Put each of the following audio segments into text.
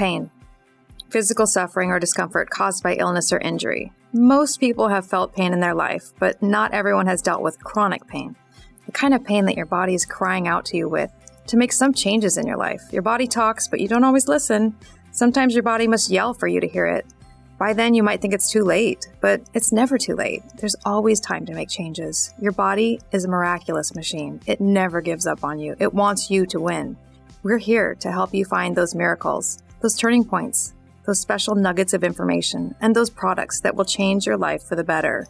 pain, physical suffering or discomfort caused by illness or injury. Most people have felt pain in their life, but not everyone has dealt with chronic pain, the kind of pain that your body is crying out to you with to make some changes in your life. Your body talks, but you don't always listen. Sometimes your body must yell for you to hear it. By then, you might think it's too late, but it's never too late. There's always time to make changes. Your body is a miraculous machine. It never gives up on you. It wants you to win. We're here to help you find those miracles, those turning points, those special nuggets of information, and those products that will change your life for the better.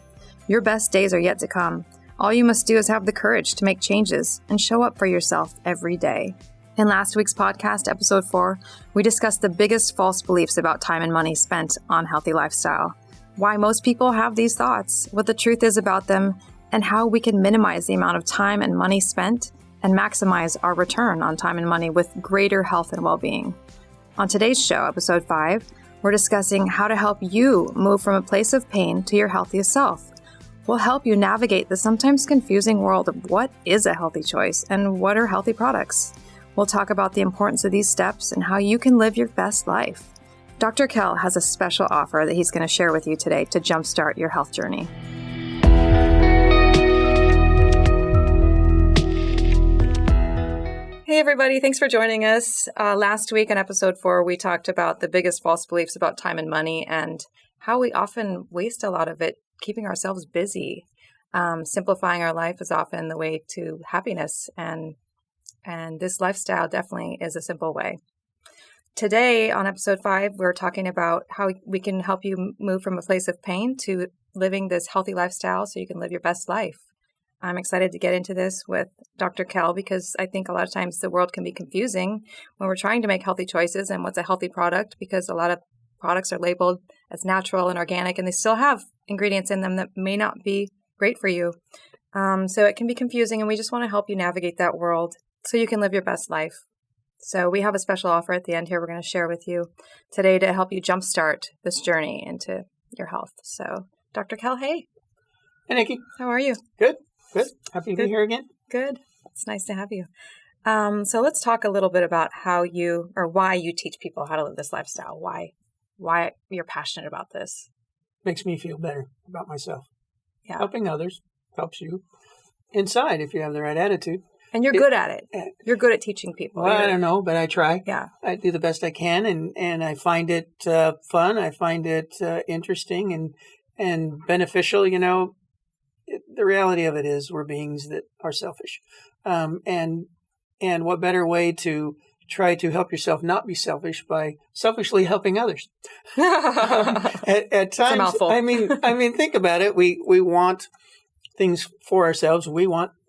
Your best days are yet to come. All you must do is have the courage to make changes and show up for yourself every day. In last week's podcast, episode 4, we discussed the biggest false beliefs about time and money spent on healthy lifestyle, why most people have these thoughts, what the truth is about them, and how we can minimize the amount of time and money spent and maximize our return on time and money with greater health and well-being. On today's show, episode 5, we're discussing how to help you move from a place of pain to your healthiest self. We'll help you navigate the sometimes confusing world of what is a healthy choice and what are healthy products. We'll talk about the importance of these steps and how you can live your best life. Dr. Kell has a special offer that he's going to share with you today to jumpstart your health journey. Hey everybody, thanks for joining us. Last week in episode 4, we talked about the biggest false beliefs about time and money and how we often waste a lot of it keeping ourselves busy. Simplifying our life is often the way to happiness, and this lifestyle definitely is a simple way. Today on episode 5, we're talking about how we can help you move from a place of pain to living this healthy lifestyle so you can live your best life. I'm excited to get into this with Dr. Kell because I think a lot of times the world can be confusing when we're trying to make healthy choices and what's a healthy product, because a lot of products are labeled as natural and organic and they still have ingredients in them that may not be great for you. So it can be confusing, and we just want to help you navigate that world so you can live your best life. So we have a special offer at the end here we're going to share with you today to help you jumpstart this journey into your health. So Dr. Kell, hey. Hey, Nikki. How are you? Good. Happy to be here again. Good. It's nice to have you. So let's talk a little bit about how you, or why you teach people how to live this lifestyle. Why you're passionate about this. Makes me feel better about myself. Yeah. Helping others helps you inside if you have the right attitude. And you're good at it. You're good at teaching people. Well, I don't know, but I try. Yeah. I do the best I can, and I find it fun. I find it interesting and beneficial. You know, the reality of it is we're beings that are selfish. And what better way to try to help yourself not be selfish by selfishly helping others? At times, it's a mouthful. I mean, think about it. We want things for ourselves.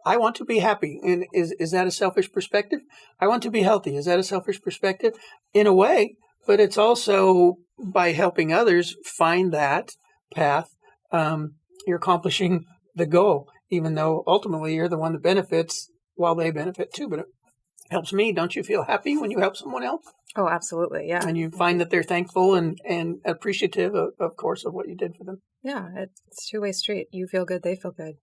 I want to be happy. And is that a selfish perspective? I want to be healthy. Is that a selfish perspective? In a way, but it's also by helping others find that path, you're accomplishing the goal, even though ultimately you're the one that benefits while they benefit too. But it helps me. Don't you feel happy when you help someone else? Oh, absolutely. Yeah. And you find that they're thankful and appreciative, of course, of what you did for them. Yeah. It's a two-way street. You feel good. They feel good.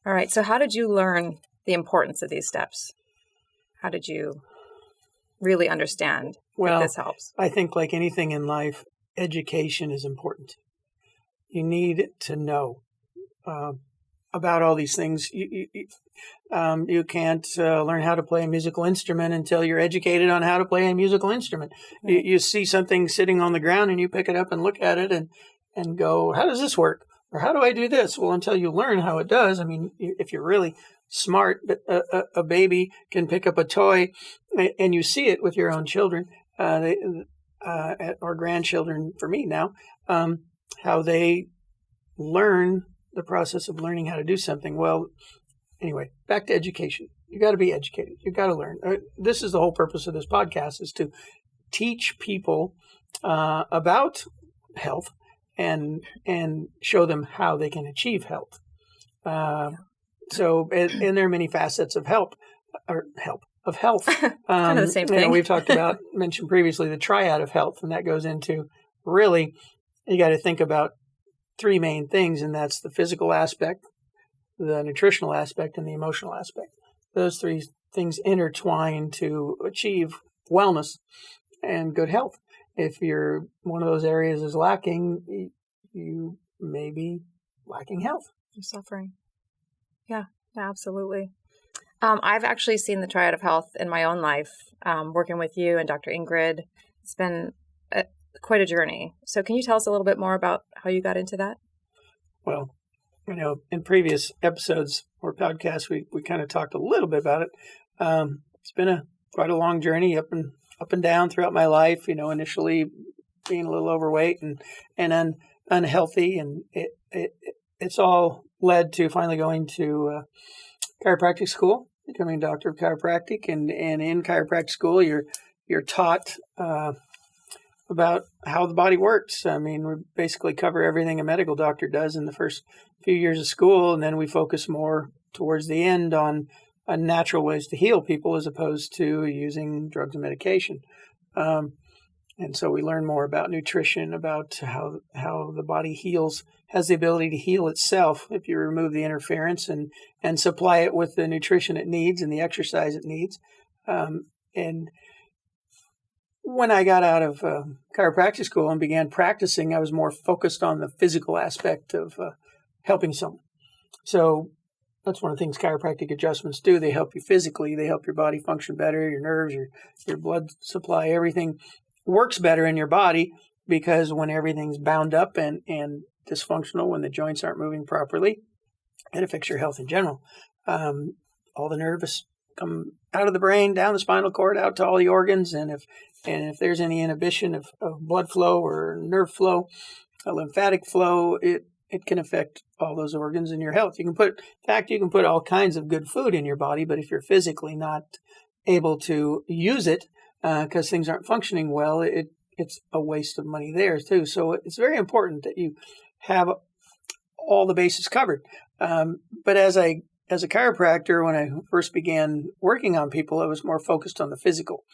All right. So how did you learn the importance of these steps? How did you really understand that this helps? I think like anything in life, education is important. You need to know about all these things. You can't learn how to play a musical instrument until you're educated on how to play a musical instrument. Right. You see something sitting on the ground and you pick it up and look at it and go, how does this work? Or how do I do this? Well, until you learn how it does, I mean, if you're really smart, but a baby can pick up a toy and you see it with your own children or grandchildren for me now, how they learn the process of learning how to do something. Well, anyway, back to education. You got to be educated. You got to learn. This is the whole purpose of this podcast, is to teach people about health and show them how they can achieve health. So, and there are many facets of health. Kind of the same thing. We've mentioned previously the triad of health, and that goes into really, you got to think about 3 main things, and that's the physical aspect, the nutritional aspect, and the emotional aspect. Those 3 things intertwine to achieve wellness and good health. if you're one of those areas is lacking, you may be lacking health. You're suffering. Yeah, absolutely. I've actually seen the triad of health in my own life, working with you and Dr. Ingrid. It's been quite a journey. So can you tell us a little bit more about how you got into that? Well, in previous episodes or podcasts, we kind of talked a little bit about it. It's been quite a long journey up and down throughout my life. Initially being a little overweight and unhealthy, and it's all led to finally going to chiropractic school, becoming a doctor of chiropractic, and in chiropractic school, you're taught about how the body works. I mean, we basically cover everything a medical doctor does in the first few years of school, and then we focus more towards the end on natural ways to heal people as opposed to using drugs and medication. And so we learn more about nutrition, about how the body heals, has the ability to heal itself if you remove the interference and supply it with the nutrition it needs and the exercise it needs. And when I got out of chiropractic school and began practicing, I was more focused on the physical aspect of helping someone. So that's one of the things chiropractic adjustments do. They help you physically. They help your body function better, your nerves, your blood supply, everything works better in your body, because when everything's bound up and dysfunctional, when the joints aren't moving properly, it affects your health in general. All the nerves come out of the brain, down the spinal cord, out to all the organs, and if there's any inhibition of blood flow or nerve flow, lymphatic flow, it can affect all those organs in your health. You can put all kinds of good food in your body, but if you're physically not able to use it because things aren't functioning well, it's a waste of money there too. So it's very important that you have all the bases covered. But as a chiropractor, when I first began working on people, I was more focused on the physical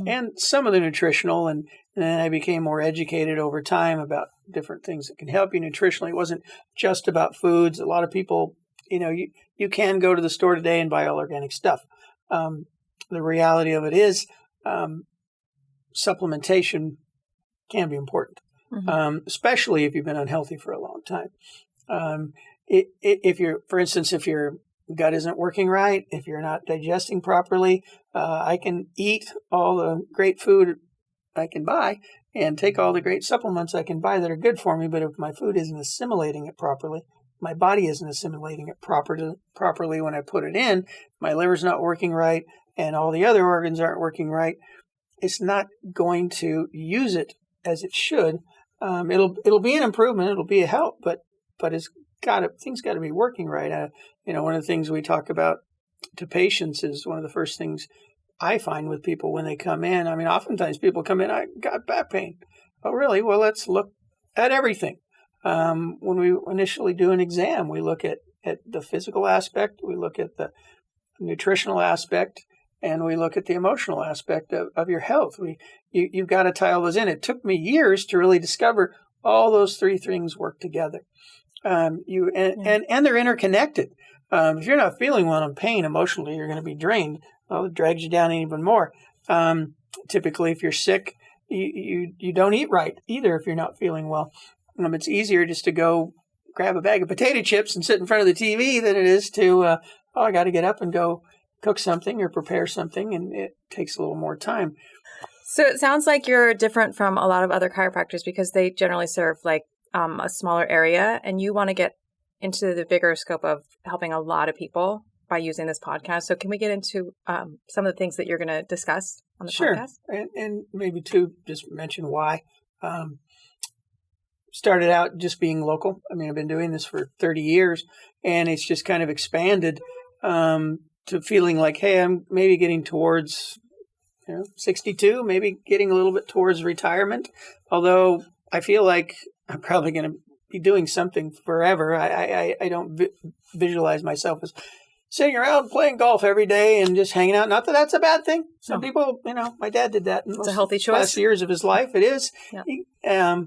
and some of the nutritional, and then I became more educated over time about different things that can help you nutritionally. It wasn't just about foods. A lot of people, you can go to the store today and buy all organic stuff. The reality of it is supplementation can be important, especially if you've been unhealthy for a long time. If your gut isn't working right, if you're not digesting properly, I can eat all the great food I can buy and take all the great supplements I can buy that are good for me, but if my food isn't assimilating it properly, my body isn't assimilating it properly when I put it in, my liver's not working right, and all the other organs aren't working right, it's not going to use it as it should. It'll be an improvement, it'll be a help, but things got to be working right. One of the things we talk about to patients is one of the first things I find with people when they come in. I mean, oftentimes people come in, I got back pain. Oh, really? Well, let's look at everything. When we initially do an exam, we look at the physical aspect, we look at the nutritional aspect, and we look at the emotional aspect of your health. You've got to tie all those in. It took me years to really discover all those three things work together. And they're interconnected. If you're not feeling well in pain emotionally, you're going to be drained. Well, it drags you down even more. Typically, if you're sick, you don't eat right either if you're not feeling well. It's easier just to go grab a bag of potato chips and sit in front of the TV than it is to, I got to get up and go cook something or prepare something, and it takes a little more time. So it sounds like you're different from a lot of other chiropractors because they generally serve like a smaller area, and you want to get into the bigger scope of helping a lot of people by using this podcast. So can we get into some of the things that you're going to discuss on the podcast? Sure. And maybe too, just mention why. Started out just being local. I mean, I've been doing this for 30 years, and it's just kind of expanded to feeling like, hey, I'm maybe getting towards 62, maybe getting a little bit towards retirement. Although I feel like I'm probably going to be doing something forever. I don't visualize myself as sitting around playing golf every day and just hanging out. Not that that's a bad thing. Some people, my dad did that in it's a healthy choice. Last years of his life. It is. Yeah.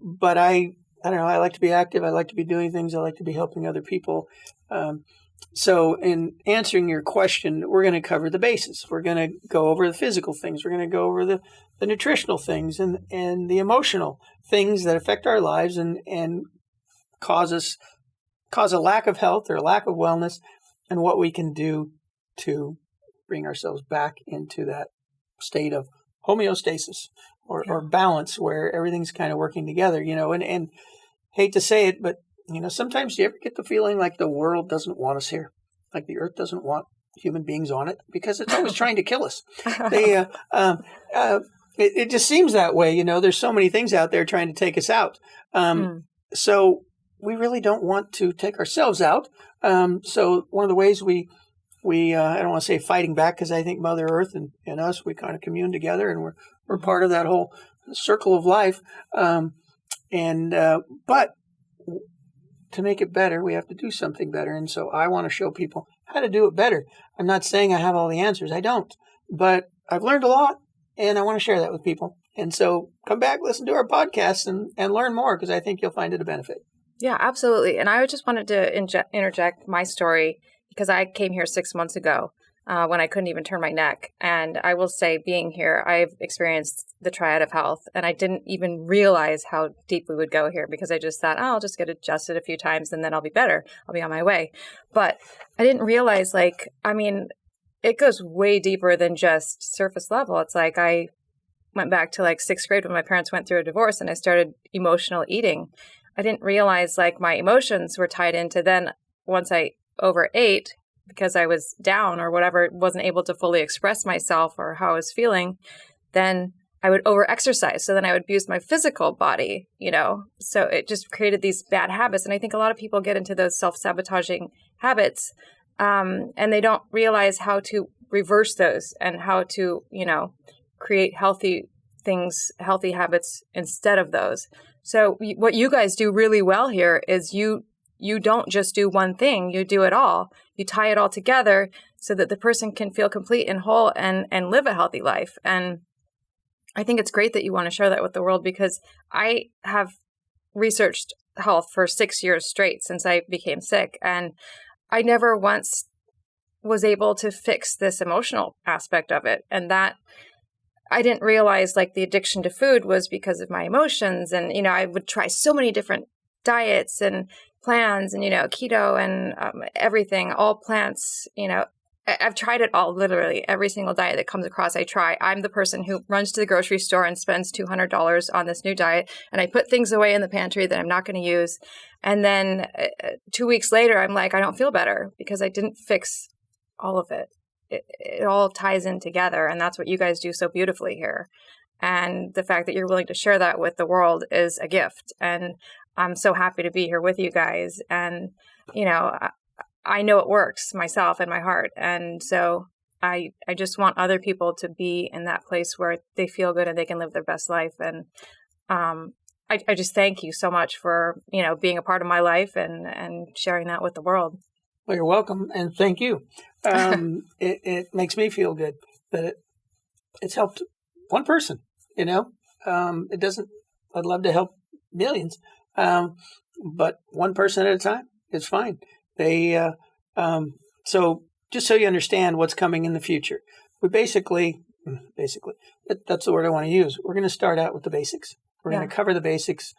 But I don't know. I like to be active. I like to be doing things. I like to be helping other people. So in answering your question, we're going to cover the bases. We're going to go over the physical things. We're going to go over the nutritional things and the emotional things that affect our lives and cause a lack of health or a lack of wellness, and what we can do to bring ourselves back into that state of homeostasis or balance where everything's kind of working together, and hate to say it, but sometimes do you ever get the feeling like the world doesn't want us here? Like the earth doesn't want human beings on it because it's always trying to kill us. It just seems that way. There's so many things out there trying to take us out. So we really don't want to take ourselves out. So one of the ways we I don't want to say fighting back, because I think Mother Earth and us, we kind of commune together, and we're part of that whole circle of life. But to make it better, we have to do something better. And so I want to show people how to do it better. I'm not saying I have all the answers. I don't. But I've learned a lot, and I want to share that with people. And so come back, listen to our podcast, and learn more, because I think you'll find it a benefit. Yeah, absolutely. And I just wanted to interject my story, because I came here 6 months ago when I couldn't even turn my neck. And I will say, being here, I've experienced the triad of health, and I didn't even realize how deep we would go here, because I just thought, oh, I'll just get adjusted a few times and then I'll be better. I'll be on my way. But I didn't realize, it goes way deeper than just surface level. It's like I went back to 6th grade when my parents went through a divorce, and I started emotional eating. I didn't realize my emotions were tied into then once I overate, because I was down or whatever, wasn't able to fully express myself or how I was feeling, then I would overexercise. So then I would abuse my physical body, So it just created these bad habits. And I think a lot of people get into those self-sabotaging habits, and they don't realize how to reverse those and how to, create healthy things, healthy habits instead of those. So what you guys do really well here is you don't just do one thing, you do it all. You tie it all together so that the person can feel complete and whole and live a healthy life. And I think it's great that you want to share that with the world, because I have researched health for 6 years straight since I became sick. And I never once was able to fix this emotional aspect of it. And that I didn't realize the addiction to food was because of my emotions. And, I would try so many different diets and plans and, keto and everything, all plants, I've tried it all, literally every single diet that comes across. I try. I'm the person who runs to the grocery store and spends $200 on this new diet. And I put things away in the pantry that I'm not going to use. And then 2 weeks later, I'm like, I don't feel better because I didn't fix all of it. It all ties in together. And that's what you guys do so beautifully here. And the fact that you're willing to share that with the world is a gift. And I'm so happy to be here with you guys. And, I know it works myself in my heart. And so I just want other people to be in that place where they feel good and they can live their best life. And I just thank you so much for, being a part of my life and sharing that with the world. Well, you're welcome. And thank you. It makes me feel good that it's helped one person, it doesn't, I'd love to help millions. But one person at a time is fine. So just so you understand what's coming in the future, we basically, that's the word I want to use. We're going to start out with the basics. We're going to cover the basics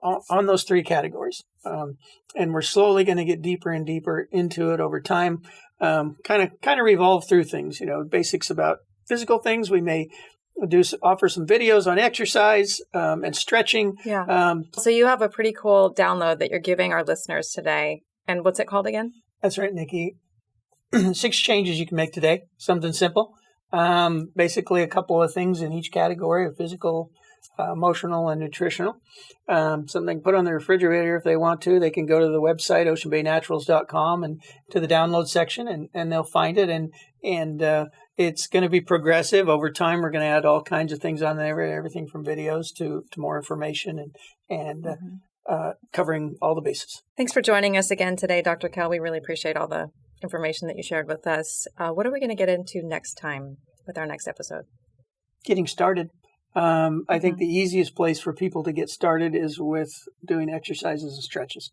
on those 3 categories. And we're slowly going to get deeper and deeper into it over time, kind of revolve through things, basics about physical things. We may offer some videos on exercise and stretching. Yeah. So you have a pretty cool download that you're giving our listeners today. And what's it called again? That's right, Nikki. 6 changes you can make today. Something simple. Basically, a couple of things in each category of physical, emotional, and nutritional. Something they can put on the refrigerator if they want to. They can go to the website, oceanbaynaturals.com, and to the download section, and they'll find it. And it's going to be progressive. Over time, we're going to add all kinds of things on there, everything from videos to more information and covering all the bases. Thanks for joining us again today, Dr. Kell. We really appreciate all the information that you shared with us. What are we going to get into next time with our next episode? Getting started. I think the easiest place for people to get started is with doing exercises and stretches.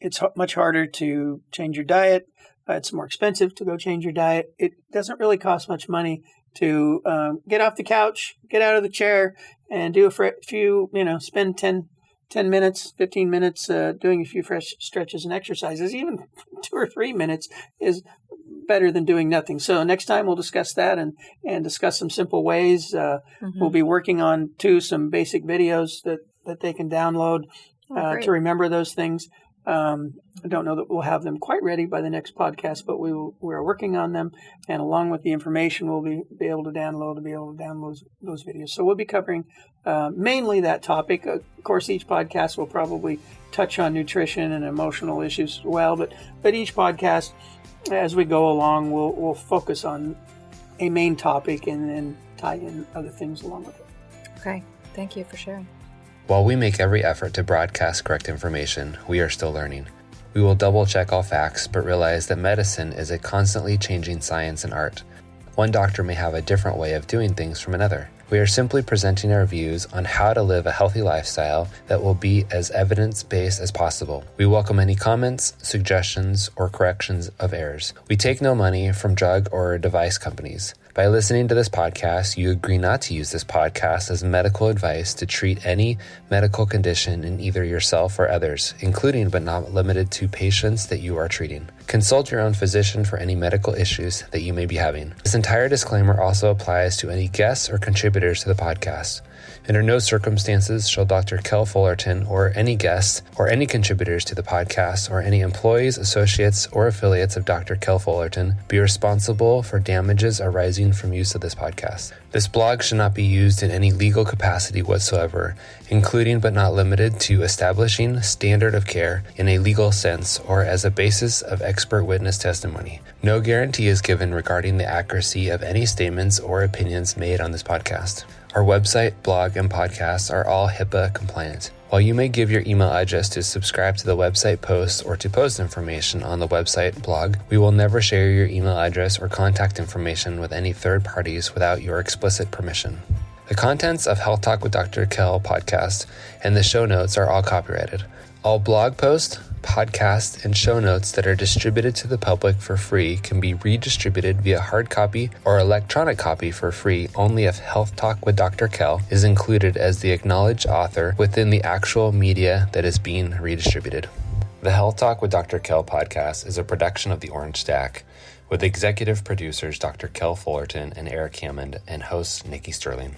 It's much harder to change your diet. It's more expensive to go change your diet. It doesn't really cost much money to get off the couch, get out of the chair, and do a few, spend 10 minutes, 15 minutes doing a few fresh stretches and exercises. Even 2 or 3 minutes is better than doing nothing. So next time we'll discuss that and discuss some simple ways. We'll be working on, some basic videos that they can download to remember those things. I don't know that we'll have them quite ready by the next podcast, but we're working on them. And along with the information, we'll be able to download those videos. So we'll be covering mainly that topic. Of course, each podcast will probably touch on nutrition and emotional issues as well. But each podcast, as we go along, we'll focus on a main topic and then tie in other things along with it. Okay. Thank you for sharing. While we make every effort to broadcast correct information, we are still learning. We will double check all facts, but realize that medicine is a constantly changing science and art. One doctor may have a different way of doing things from another. We are simply presenting our views on how to live a healthy lifestyle that will be as evidence-based as possible. We welcome any comments, suggestions, or corrections of errors. We take no money from drug or device companies. By listening to this podcast, you agree not to use this podcast as medical advice to treat any medical condition in either yourself or others, including but not limited to patients that you are treating. Consult your own physician for any medical issues that you may be having. This entire disclaimer also applies to any guests or contributors to the podcast. Under no circumstances shall Dr. Kel Fullerton or any guests or any contributors to the podcast or any employees, associates, or affiliates of Dr. Kel Fullerton be responsible for damages arising from use of this podcast. This blog should not be used in any legal capacity whatsoever, including but not limited to establishing standard of care in a legal sense or as a basis of expert witness testimony. No guarantee is given regarding the accuracy of any statements or opinions made on this podcast. Our website, blog, and podcasts are all HIPAA compliant. While you may give your email address to subscribe to the website posts or to post information on the website blog, we will never share your email address or contact information with any third parties without your explicit permission. The contents of Health Talk with Dr. Kel podcast and the show notes are all copyrighted. All blog posts, podcasts, and show notes that are distributed to the public for free can be redistributed via hard copy or electronic copy for free only if Health Talk with Dr. Kel is included as the acknowledged author within the actual media that is being redistributed. The Health Talk with Dr. Kel podcast is a production of the Orange Stack with executive producers Dr. Kel Fullerton and Eric Hammond and host Nikki Sterling.